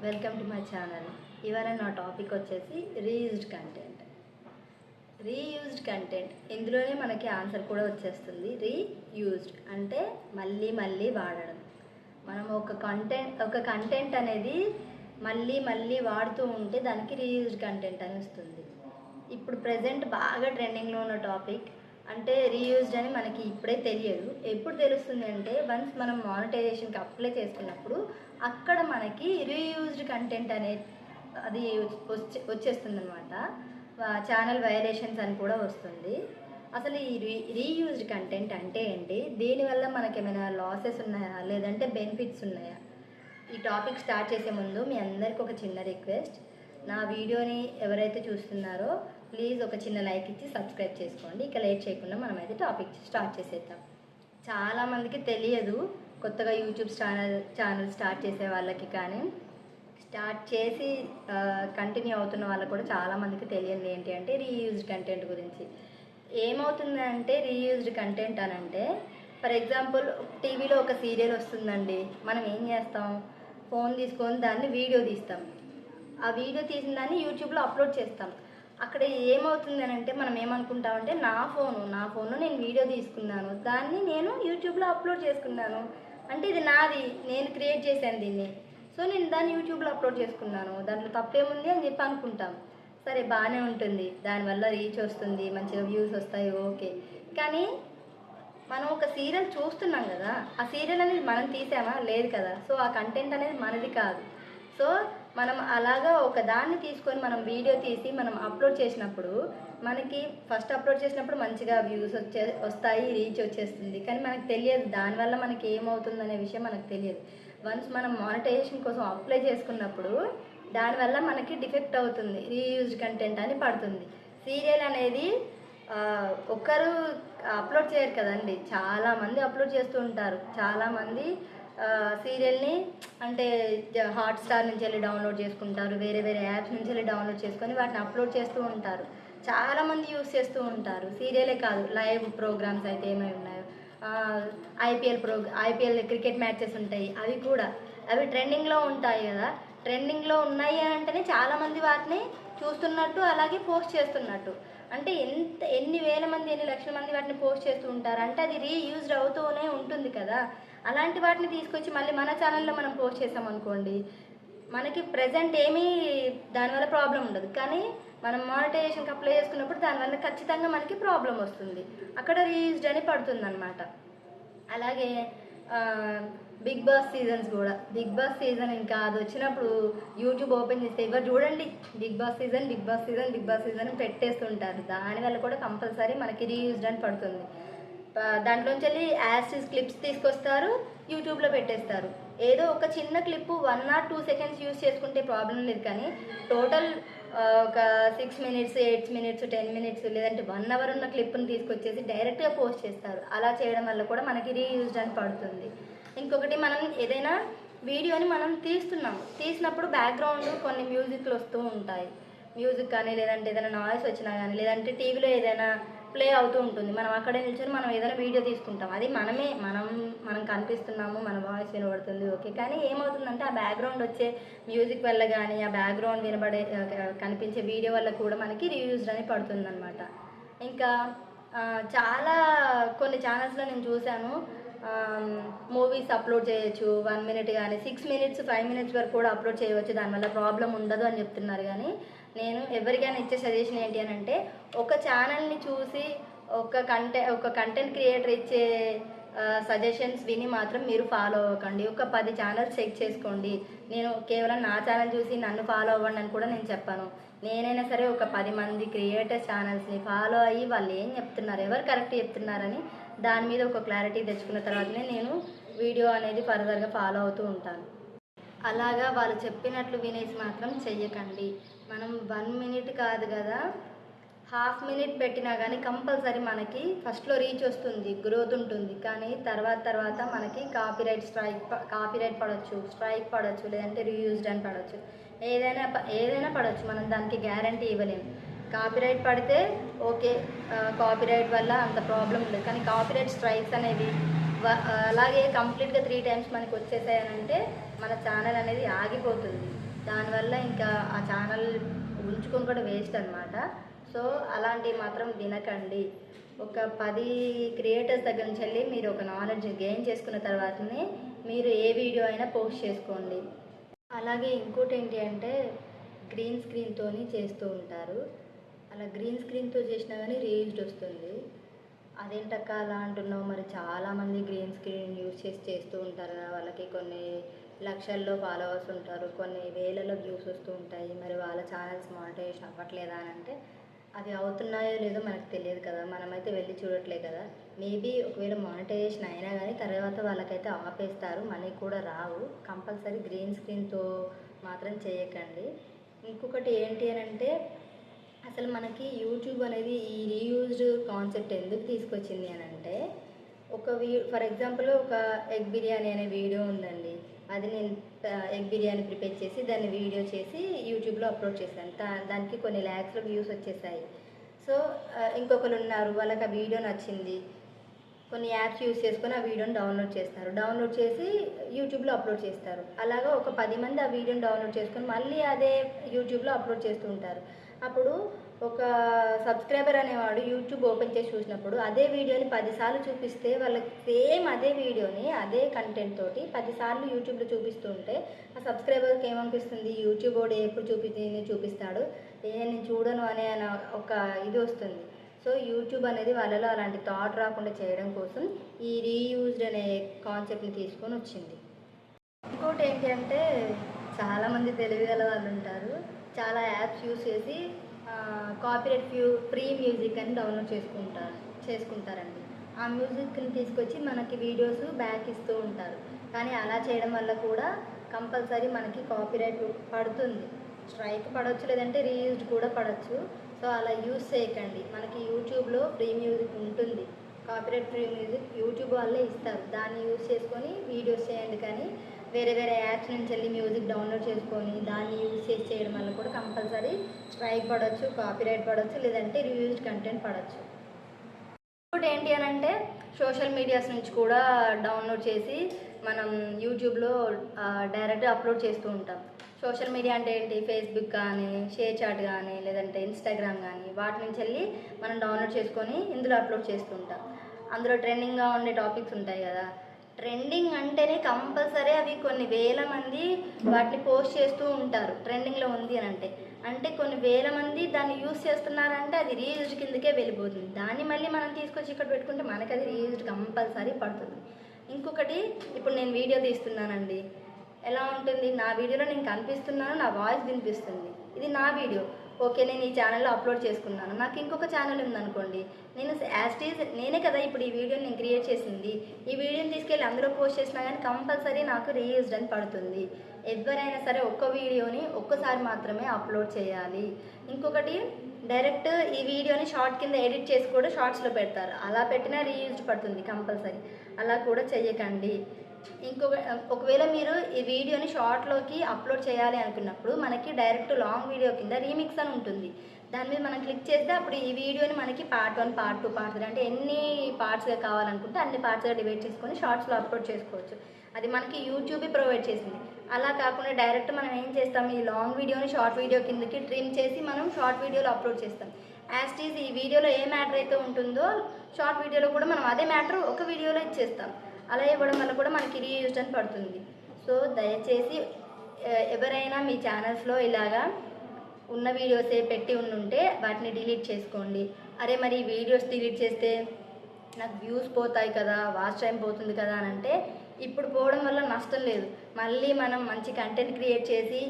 Welcome to my channel. ఇవాళ నా topic వచ్చేసి రీయూజ్డ్ కంటెంట్. ఇందులోనే మనకి ఆన్సర్ కూడా వచ్చేస్తుంది. రీయూజ్డ్ అంటే మళ్ళీ మళ్ళీ వాడడం. మనం ఒక కంటెంట్ అనేది మళ్ళీ మళ్ళీ వాడుతూ ఉంటే దానికి రీయూజ్డ్ కంటెంట్ అని వస్తుంది. ఇప్పుడు ప్రజెంట్ బాగా ట్రెండింగ్లో ఉన్న టాపిక్ అంటే రీయూజ్డ్ అని మనకి ఇప్పుడే తెలియదు. ఎప్పుడు తెలుస్తుంది అంటే వన్స్ మనం మానిటైజేషన్కి అప్లై చేసుకున్నప్పుడు అక్కడ మనకి రీయూజ్డ్ కంటెంట్ అది వచ్చేస్తుంది అనమాట. ఛానల్ వైలేషన్స్ అని కూడా వస్తుంది. అసలు ఈ రీయూజ్డ్ కంటెంట్ అంటే ఏంటి, దీనివల్ల మనకి ఏమైనా లాసెస్ ఉన్నాయా లేదంటే బెనిఫిట్స్ ఉన్నాయా? ఈ టాపిక్ స్టార్ట్ చేసే ముందు మీ అందరికీ ఒక చిన్న రిక్వెస్ట్. నా వీడియోని ఎవరైతే చూస్తున్నారో ప్లీజ్ ఒక చిన్న లైక్ ఇచ్చి సబ్స్క్రైబ్ చేసుకోండి. ఇక లేట్ చేయకుండా మనమైతే టాపిక్ స్టార్ట్ చేసేద్దాం. చాలామందికి తెలియదు, కొత్తగా యూట్యూబ్ ఛానల్ స్టార్ట్ చేసే వాళ్ళకి కానీ స్టార్ట్ చేసి కంటిన్యూ అవుతున్న వాళ్ళకి కూడా చాలామందికి తెలియదు ఏంటి అంటే రీయూజ్డ్ కంటెంట్ గురించి. ఏమవుతుందంటే రీయూజ్డ్ కంటెంట్ అని అంటే, ఫర్ ఎగ్జాంపుల్ టీవీలో ఒక సీరియల్ వస్తుందండి. మనం ఏం చేస్తాం, ఫోన్ తీసుకొని దాన్ని వీడియో తీస్తాం. ఆ వీడియో తీసిన దాన్ని యూట్యూబ్లో అప్లోడ్ చేస్తాం. అక్కడ ఏమవుతుంది అని అంటే మనం ఏమనుకుంటామంటే నా ఫోన్లో నేను వీడియో తీసుకున్నాను, దాన్ని నేను యూట్యూబ్లో అప్లోడ్ చేసుకున్నాను, అంటే ఇది నాది, నేను క్రియేట్ చేశాను దీన్ని, సో నేను దాన్ని యూట్యూబ్లో అప్లోడ్ చేసుకున్నాను, దాంట్లో తప్పేముంది అని చెప్పి అనుకుంటాం. సరే బాగానే ఉంటుంది, దానివల్ల రీచ్ వస్తుంది, మంచిగా వ్యూస్ వస్తాయి, ఓకే. కానీ మనం ఒక సీరియల్ చూస్తున్నాం కదా, ఆ సీరియల్ అనేది మనం తీసామా? లేదు కదా. సో ఆ కంటెంట్ అనేది మనది కాదు. సో మనం అలాగా ఒక దాన్ని తీసుకొని మనం వీడియో తీసి మనం అప్లోడ్ చేసినప్పుడు మనకి ఫస్ట్ అప్లోడ్ చేసినప్పుడు మంచిగా వ్యూస్ వస్తాయి, రీచ్ వచ్చేస్తుంది. కానీ మనకు తెలియదు దానివల్ల మనకి ఏమవుతుందనే విషయం మనకు తెలియదు. వన్స్ మనం మానిటైజేషన్ కోసం అప్లై చేసుకున్నప్పుడు దానివల్ల మనకి డిఫెక్ట్ అవుతుంది, రీయూజ్డ్ కంటెంట్ అని పడుతుంది. సీరియల్ అనేది ఒక్కరు అప్లోడ్ చేయరు కదండి, చాలామంది అప్లోడ్ చేస్తూ ఉంటారు. చాలామంది సీరియల్ని అంటే హాట్స్టార్ నుంచి వెళ్ళి డౌన్లోడ్ చేసుకుంటారు, వేరే వేరే యాప్స్ నుంచి వెళ్ళి డౌన్లోడ్ చేసుకొని వాటిని అప్లోడ్ చేస్తూ ఉంటారు. చాలామంది యూస్ చేస్తూ ఉంటారు. సీరియలే కాదు, లైవ్ ప్రోగ్రామ్స్ అయితే ఏమై ఉన్నాయో, ఐపీఎల్ క్రికెట్ మ్యాచెస్ ఉంటాయి, అవి ట్రెండింగ్లో ఉంటాయి కదా. ట్రెండింగ్లో ఉన్నాయి అని అంటేనే చాలామంది వాటిని చూస్తున్నట్టు, అలాగే పోస్ట్ చేస్తున్నట్టు. అంటే ఎన్ని వేల మంది, ఎన్ని లక్షల మంది వాటిని పోస్ట్ చేస్తూ ఉంటారు అంటే అది రీయూజ్డ్ అవుతూనే ఉంటుంది కదా. అలాంటి వాటిని తీసుకొచ్చి మళ్ళీ మన ఛానల్లో మనం పోస్ట్ చేసామనుకోండి, మనకి ప్రజెంట్ ఏమీ దానివల్ల ప్రాబ్లం ఉండదు. కానీ మనం మానిటైజేషన్కి అప్లై చేసుకున్నప్పుడు దానివల్ల ఖచ్చితంగా మనకి ప్రాబ్లం వస్తుంది, అక్కడ రీయూజ్డ్ అని పడుతుంది అనమాట. అలాగే బిగ్ బాస్ సీజన్ ఇంకా అది వచ్చినప్పుడు యూట్యూబ్ ఓపెన్ చేస్తే ఎవరు చూడండి బిగ్ బాస్ సీజన్ పెట్టేస్తుంటారు. దానివల్ల కూడా కంపల్సరీ మనకి రీయూజ్డ్ అని పడుతుంది. దాంట్లోంచి వెళ్ళి యాడ్స్ క్లిప్స్ తీసుకొస్తారు, యూట్యూబ్లో పెట్టేస్తారు. ఏదో ఒక చిన్న క్లిప్ 1 or 2 seconds యూస్ చేసుకుంటే ప్రాబ్లం లేదు. కానీ టోటల్ ఒక 6 minutes, 8 minutes, 10 minutes లేదంటే 1 hour ఉన్న క్లిప్ని తీసుకొచ్చేసి డైరెక్ట్గా పోస్ట్ చేస్తారు. అలా చేయడం వల్ల కూడా మనకి రీయూజ్డ్ అని పడుతుంది. ఇంకొకటి, మనం ఏదైనా వీడియోని మనం తీసినప్పుడు బ్యాక్గ్రౌండ్ కొన్ని మ్యూజిక్లు వస్తూ ఉంటాయి. మ్యూజిక్ కానీ లేదంటే ఏదైనా నాయిస్ వచ్చినా కానీ లేదంటే టీవీలో ఏదైనా ప్లే అవుతూ ఉంటుంది. మనం అక్కడే నిల్చొని మనం ఏదైనా వీడియో తీసుకుంటాం, అది మనం కనిపిస్తున్నాము, మన వాయిస్ వినబడుతుంది, ఓకే. కానీ ఏమవుతుందంటే ఆ బ్యాక్గ్రౌండ్ వచ్చే మ్యూజిక్ వల్ల కానీ ఆ బ్యాక్గ్రౌండ్ కనిపించే వీడియో వల్ల కూడా మనకి రీయూజ్డ్ అని పడుతుంది అనమాట. ఇంకా కొన్ని ఛానల్స్లో నేను చూశాను, మూవీస్ అప్లోడ్ చేయొచ్చు 1 minute కానీ 6 minutes, 5 minutes వరకు కూడా అప్లోడ్ చేయవచ్చు, దానివల్ల ప్రాబ్లం ఉండదు అని చెప్తున్నారు. కానీ నేను ఎవరికైనా ఇచ్చే సజెషన్ ఏంటి అని అంటే, ఒక ఛానల్ని చూసి ఒక కంటెంట్ క్రియేటర్ ఇచ్చే సజెషన్స్ విని మాత్రం మీరు ఫాలో అవ్వకండి. ఒక 10 ఛానల్స్ చెక్ చేసుకోండి. నేను కేవలం నా ఛానల్ చూసి నన్ను ఫాలో అవ్వండి అని కూడా నేను చెప్పాను. నేనైనా సరే ఒక 10 మంది క్రియేటర్ ఛానల్స్ని ఫాలో అయ్యి వాళ్ళు ఏం చెప్తున్నారు, ఎవరు కరెక్ట్ చెప్తున్నారని దాని మీద ఒక క్లారిటీ తెచ్చుకున్న తర్వాతనే నేను వీడియో అనేది ఫర్దర్గా ఫాలో అవుతూ ఉంటాను. అలాగా వాళ్ళు చెప్పినట్లు వినేసి మాత్రం చెయ్యకండి. మనం 1 minute కాదు కదా, ½ minute పెట్టినా కానీ కంపల్సరీ మనకి ఫస్ట్లో రీచ్ వస్తుంది, గ్రోత్ ఉంటుంది. కానీ తర్వాత మనకి కాపీరైట్ పడవచ్చు, స్ట్రైక్ పడవచ్చు, లేదంటే రీయూజ్డ్ అని పడవచ్చు, ఏదైనా పడవచ్చు. మనం దానికి గ్యారంటీ ఇవ్వలేము. కాపీరైట్ పడితే ఓకే, కాపీరైట్ వల్ల అంత ప్రాబ్లం ఉండదు. కానీ కాపీరైట్ స్ట్రైక్స్ అనేవి అలాగే కంప్లీట్గా 3 times మనకి వచ్చేసాయనంటే మన ఛానల్ అనేది ఆగిపోతుంది. దానివల్ల ఇంకా ఆ ఛానల్ ఉంచుకొని కూడా వేస్ట్ అనమాట. సో అలాంటివి మాత్రం వినకండి. ఒక 10 క్రియేటర్స్ దగ్గర నుంచి వెళ్ళి మీరు ఒక నాలెడ్జ్ గెయిన్ చేసుకున్న తర్వాతనే మీరు ఏ వీడియో అయినా పోస్ట్ చేసుకోండి. అలాగే ఇంకోటి ఏంటి అంటే గ్రీన్ స్క్రీన్తో చేస్తూ ఉంటారు. అలా గ్రీన్ స్క్రీన్తో చేసినా కానీ రీయూజ్డ్ వస్తుంది. అదేంటక్క అలా అంటున్నావు? మరి చాలామంది గ్రీన్ స్క్రీన్ యూజ్ చేసి చేస్తూ ఉంటారు కదా, వాళ్ళకి కొన్ని లక్షల్లో ఫాలోవర్స్ ఉంటారు, కొన్ని వేలలో వ్యూస్ వస్తూ ఉంటాయి, మరి వాళ్ళ ఛానల్స్ మానిటైజేషన్ అవ్వట్లేదా అని అంటే అది అవుతున్నాయో లేదో మనకు తెలియదు కదా, మనమైతే వెళ్ళి చూడట్లే కదా. మేబీ ఒకవేళ మానిటైజేషన్ అయినా కానీ తర్వాత వాళ్ళకైతే ఆపేస్తారు, మనీ కూడా రావు. కంపల్సరీ గ్రీన్ స్క్రీన్తో మాత్రం చేయకండి. ఇంకొకటి ఏంటి అని అంటే అసలు మనకి యూట్యూబ్ అనేది ఈ రీయూజ్డ్ కాన్సెప్ట్ ఎందుకు తీసుకొచ్చింది అని అంటే ఫర్ ఎగ్జాంపుల్ ఒక ఎగ్ బిర్యానీ అనే వీడియో ఉందండి. అది నేను ఎగ్ బిర్యానీ ప్రిపేర్ చేసి దాన్ని వీడియో చేసి యూట్యూబ్లో అప్లోడ్ చేశాను. దానికి కొన్ని ల్యాక్స్లో వ్యూస్ వచ్చేసాయి. సో ఇంకొకరు ఉన్నారు, వాళ్ళకి ఆ వీడియో నచ్చింది, కొన్ని యాప్స్ యూస్ చేసుకొని ఆ వీడియోని డౌన్లోడ్ చేస్తారు, డౌన్లోడ్ చేసి యూట్యూబ్లో అప్లోడ్ చేస్తారు. అలాగా ఒక 10 మంది ఆ వీడియోని డౌన్లోడ్ చేసుకొని మళ్ళీ అదే యూట్యూబ్లో అప్లోడ్ చేస్తూ ఉంటారు. అప్పుడు ఒక సబ్స్క్రైబర్ అనేవాడు యూట్యూబ్ ఓపెన్ చేసి చూసినప్పుడు అదే వీడియోని 10 సార్లు చూపిస్తే వాళ్ళకి సేమ్ అదే వీడియోని అదే కంటెంట్ తోటి 10 సార్లు యూట్యూబ్లో చూపిస్తూ ఉంటే ఆ సబ్స్క్రైబర్కి ఏమనిపిస్తుంది, యూట్యూబ్ వాడు ఎప్పుడు చూపిస్తాడు, నేను చూడను అనే ఒక ఇది వస్తుంది. సో యూట్యూబ్ అనేది వాళ్ళలో అలాంటి థాట్ రాకుండా చేయడం కోసం ఈ రీయూజ్డ్ అనే కాన్సెప్ట్ని తీసుకొని వచ్చింది. ఇంకోటి ఏంటి అంటే చాలామంది తెలివిగల వాళ్ళు ఉంటారు, చాలా యాప్స్ యూస్ చేసి కాపీరైట్ ఫ్రీ మ్యూజిక్ అని డౌన్లోడ్ చేసుకుంటారండి. ఆ మ్యూజిక్ని తీసుకొచ్చి మనకి వీడియోస్ బ్యాక్ ఇస్తూ ఉంటారు. కానీ అలా చేయడం వల్ల కూడా కంపల్సరీ మనకి కాపీరైట్ పడుతుంది. స్ట్రైక్ పడవచ్చు, లేదంటే రీయూజ్డ్ కూడా పడవచ్చు. సో అలా యూజ్ చేయకండి. మనకి యూట్యూబ్లో ఫ్రీ మ్యూజిక్ ఉంటుంది, కాపీరైట్ ఫ్రీ మ్యూజిక్ యూట్యూబ్ వాళ్ళే ఇస్తారు, దాన్ని యూజ్ చేసుకొని వీడియోస్ చేయండి. కానీ వేరే యాప్స్ నుంచి వెళ్ళి మ్యూజిక్ డౌన్లోడ్ చేసుకొని దాన్ని యూజ్ చేసి చేయడం వల్ల కూడా కంపల్సరీ స్ట్రైక్ పడవచ్చు, కాపీరైట్ పడవచ్చు, లేదంటే రివ్యూస్డ్ కంటెంట్ పడవచ్చు. ఇంకోటి ఏంటి అని అంటే సోషల్ మీడియాస్ నుంచి కూడా డౌన్లోడ్ చేసి మనం యూట్యూబ్లో డైరెక్ట్గా అప్లోడ్ చేస్తూ ఉంటాం. సోషల్ మీడియా అంటే ఏంటి, ఫేస్బుక్ కానీ, షేర్ చాట్ కానీ, లేదంటే ఇన్స్టాగ్రామ్ కానీ, వాటి నుంచి వెళ్ళి మనం డౌన్లోడ్ చేసుకొని ఇందులో అప్లోడ్ చేస్తూ ఉంటాం. అందులో ట్రెండింగ్గా ఉండే టాపిక్స్ ఉంటాయి కదా, ట్రెండింగ్ అంటేనే కంపల్సరీ అవి కొన్ని వేల మంది వాటిని పోస్ట్ చేస్తూ ఉంటారు. ట్రెండింగ్లో ఉంది అని అంటే కొన్ని వేల మంది దాన్ని యూస్ చేస్తున్నారంటే అది రీయూజ్డ్ కిందకే వెళ్ళిపోతుంది. దాన్ని మళ్ళీ మనం తీసుకొచ్చి ఇక్కడ పెట్టుకుంటే మనకి అది రీయూజ్డ్ కంపల్సరీ పడుతుంది. ఇంకొకటి, ఇప్పుడు నేను వీడియో తీస్తున్నానండి, ఎలా ఉంటుంది, నా వీడియోలో నేను కనిపిస్తున్నాను, నా వాయిస్ వినిపిస్తుంది, ఇది నా వీడియో, ఓకే, నేను ఈ ఛానల్లో అప్లోడ్ చేసుకున్నాను. నాకు ఇంకొక ఛానల్ ఉందనుకోండి, నేను యాస్టీజ్ నేనే కదా ఇప్పుడు ఈ వీడియోని నేను క్రియేట్ చేసింది, ఈ వీడియోని తీసుకెళ్ళి అందులో పోస్ట్ చేసినా కానీ కంపల్సరీ నాకు రీయూజ్డ్ అని పడుతుంది. ఎవరైనా సరే ఒక్క వీడియోని ఒక్కసారి మాత్రమే అప్లోడ్ చేయాలి. ఇంకొకటి, డైరెక్ట్ ఈ వీడియోని షార్ట్ కింద ఎడిట్ చేసి కూడా షార్ట్స్లో పెడతారు, అలా పెట్టినా రీయూజ్డ్ పడుతుంది కంపల్సరీ. అలా కూడా చెయ్యకండి. ఒకవేళ మీరు ఈ వీడియోని షార్ట్లోకి అప్లోడ్ చేయాలి అనుకున్నప్పుడు మనకి డైరెక్ట్ లాంగ్ వీడియో కింద రీమిక్స్ అని ఉంటుంది, దాని మీద మనం క్లిక్ చేస్తే అప్పుడు ఈ వీడియోని మనకి పార్ట్ 1, పార్ట్ 2, పార్ట్ 3 అంటే ఎన్ని పార్ట్స్గా కావాలనుకుంటే అన్ని పార్ట్స్గా డివైడ్ చేసుకొని షార్ట్స్లో అప్లోడ్ చేసుకోవచ్చు. అది మనకి యూట్యూబే ప్రొవైడ్ చేసింది. అలా కాకుండా డైరెక్ట్ మనం ఏం చేస్తాం, ఈ లాంగ్ వీడియోని షార్ట్ వీడియో కిందకి ట్రిమ్ చేసి మనం షార్ట్ వీడియోలో అప్లోడ్ చేస్తాం. యాస్టీజ్ ఈ వీడియోలో ఏ మ్యాటర్ అయితే ఉంటుందో షార్ట్ వీడియోలో కూడా మనం అదే మ్యాటర్ ఒక వీడియోలో ఇచ్చేస్తాం. అలా ఇవ్వడం వల్ల కూడా మనకి రీయూజ్డ్ అని పడుతుంది. సో దయచేసి ఎవరైనా మీ ఛానల్స్లో ఇలాగా ఉన్న వీడియోసే పెట్టి ఉంటే వాటిని డిలీట్ చేసుకోండి. అరే మరి ఈ వీడియోస్ డిలీట్ చేస్తే నాకు వ్యూస్ పోతాయి కదా, వాచ్ టైం పోతుంది కదా అని అంటే ఇప్పుడు పోవడం వల్ల నష్టం లేదు. మళ్ళీ మనం మంచి కంటెంట్ క్రియేట్ చేసి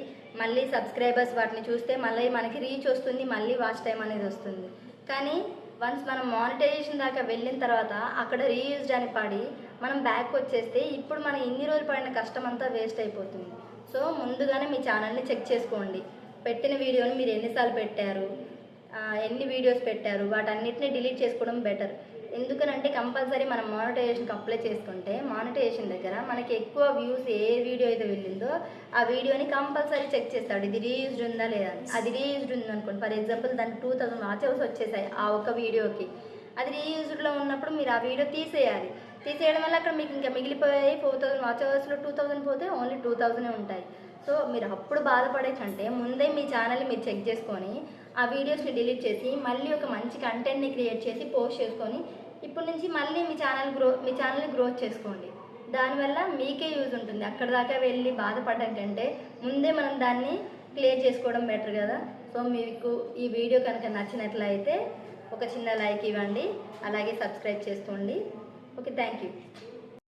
మళ్ళీ సబ్స్క్రైబర్స్ వాటిని చూస్తే మళ్ళీ మనకి రీచ్ వస్తుంది, మళ్ళీ వాచ్ టైం అనేది వస్తుంది. కానీ వన్స్ మనం మానిటైజేషన్ దాకా వెళ్ళిన తర్వాత అక్కడ రీయూజ్డ్ అని పడి మనం బ్యాక్ వచ్చేస్తే ఇప్పుడు మనం ఇన్ని రోజులు పడిన కష్టం అంతా వేస్ట్ అయిపోతుంది. సో ముందుగానే మీ ఛానల్ని చెక్ చేసుకోండి, పెట్టిన వీడియోని మీరు ఎన్నిసార్లు పెట్టారు, ఎన్ని వీడియోస్ పెట్టారు, వాటన్నిటిని డిలీట్ చేసుకోవడం బెటర్. ఎందుకనంటే కంపల్సరీ మనం మానిటైజేషన్కి అప్లై చేసుకుంటే మానిటైజేషన్ దగ్గర మనకి ఎక్కువ వ్యూస్ ఏ వీడియో అయితే వెళ్ళిందో ఆ వీడియోని కంపల్సరీ చెక్ చేస్తాడు, ఇది రీయూజ్డ్ ఉందా లేదా. అది రీయూజ్డ్ ఉందనుకోండి, ఫర్ ఎగ్జాంపుల్ దానికి 2000 వాచ్ అవర్స్ వచ్చేసాయి ఆ ఒక్క వీడియోకి, అది రీయూజ్డ్లో ఉన్నప్పుడు మీరు ఆ వీడియో తీసేయడం వల్ల అక్కడ మీకు ఇంకా మిగిలిపోయాయి 4000 వాచ్ అవర్స్లో 2000 పోతే ఓన్లీ 2000 ఉంటాయి. సో మీరు అప్పుడు బాధపడే కంటే ముందే మీ ఛానల్ని మీరు చెక్ చేసుకొని ఆ వీడియోస్ని డిలీట్ చేసి మళ్ళీ ఒక మంచి కంటెంట్ని క్రియేట్ చేసి పోస్ట్ చేసుకొని ఇప్పటి నుంచి మళ్ళీ మీ ఛానల్ని గ్రోత్ చేసుకోండి. దానివల్ల మీకే యూజ్ ఉంటుంది. అక్కడ దాకా వెళ్ళి బాధపడడం కంటే ముందే మనం దాన్ని క్లియర్ చేసుకోవడం బెటర్ కదా. సో మీకు ఈ వీడియో కనుక నచ్చినట్లయితే ఒక చిన్న లైక్ ఇవ్వండి, అలాగే సబ్స్క్రైబ్ చేసుకోండి. Okay, thank you.